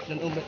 dan umet.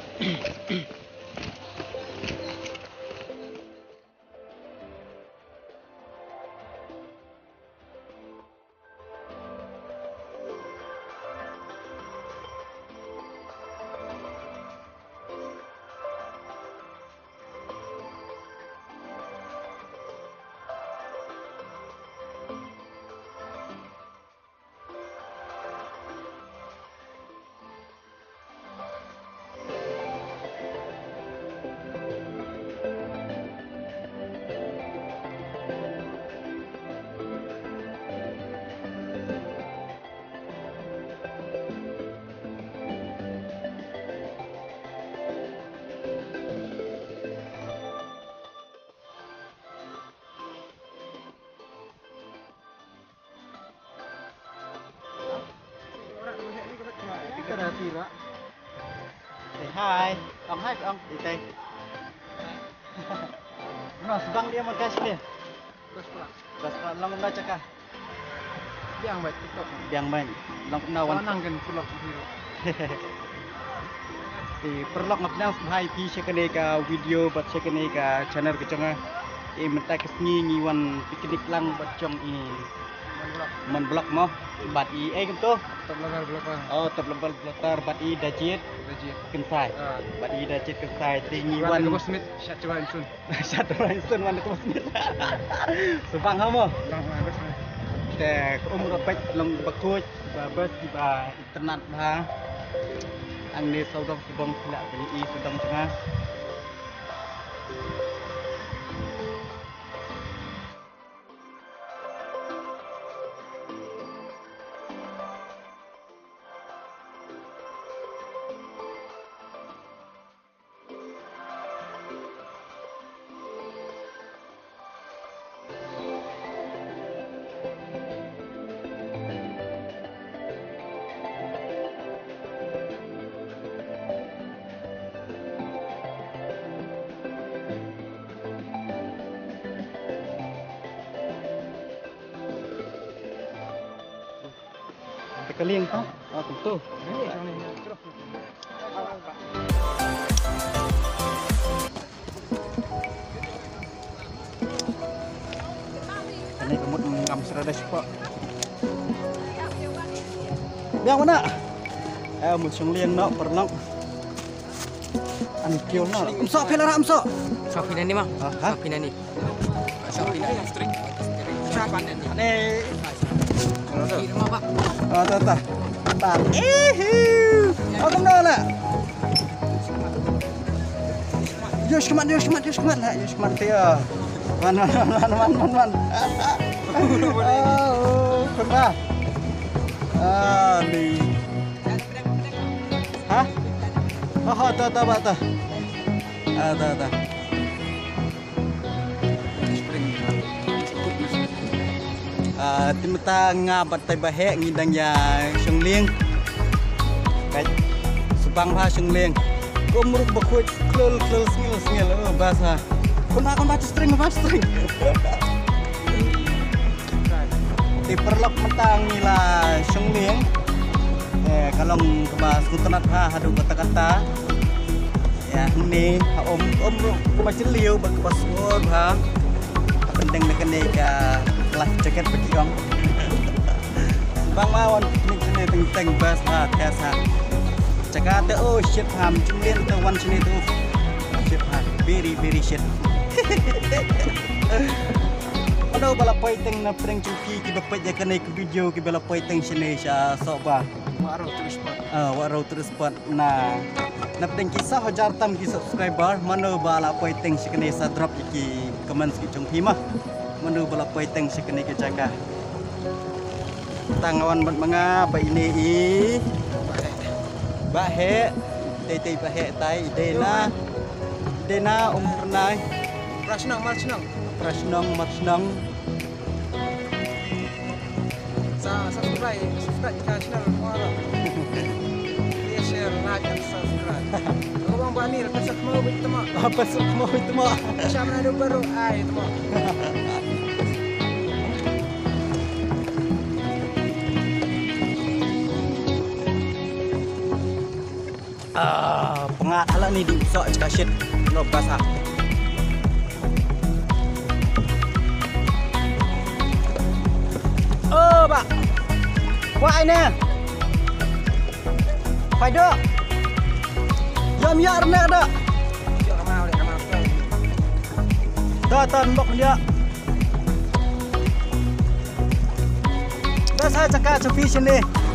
Hai, ông hai ông đi đây. Nó sebang dia makan sini. Bas pulang long dah cakap. Yang baik TikTok. Yang main long nawan. Nang kan vlog video. Thì vlog ngập nang hai pi sekene ka video bat sekene ka channel kecanga. Mình tay cái nghi wan picnic lang bat chong ini. Man vlog mau bat i kan tu. Top level vlog lah. Oh, top level vlogger bat i dajit. Kensai. Bat i dajit kensai tinggi wan. Wan Smith shot cuan sun. Shot cuan sun wan ko Smith. Subang hamo. Te umur pek long bakut bas di ba internet ba. Ang ni saudong subang sila beli sudang tengah. Kalian tahu? Oh, tentu. Ini kemud ngam serada siapa? Yang mana? Muncung liang nak pernah. Ankiol nak. Amsok pelara amsok. Shopping ni mah. Shopping ni. Shopping ni street. Siapa ni? Ni. Di rumah Pak. Oh, tak. Tak. Oh, kamu dah lah. Yus kemat lah. Yus kemat dia. Man. Oh, kenapa? Ni. Hah? Oh, tak. Tak. Timta ngabat tay bahek ngidang ya sung lieng. Kai subang ba sung lieng. Umruk bakut klul sngil bahasa. Kon baca string. Ti perlok mentang nila sung lieng. Kalau kebas internet hadu kata-kata. Ya ni umruk macam liu bakbas ha. Penting nak ka lah jaket berkiong. Bang mawan piknik sini teng bas biasa. Jakarta oh shit ham cumlin tu wan sini tu. Shit ham very shit. Aduh balapoi teng na prank cuki ki bapai je kena ke video ki balapoi teng sini Sohbar. Warau terus pot. Nah, na prank kisah hajar tam ki subscriber mano balapoi teng sikene sa drop ki comment ki chung phima. Menu bala poiteng sekene ke jaga. Tangawan mga ba ini bahe tei bahe tai dena pernai prasnong Sa subscribe ka channel mara. Share like and subscribe. Kau bani pasal mau bitma. Pasal mau bitma. Siapa nak baru ai tma. tak ni di sok cakap shit lo basah. Pak. Kuat ni. Phải được. Dâm nhợ nè đó. Chưa mau để mau chơi. Đó tần bọc nhợ. Đó sai chaka cho phi trên đi.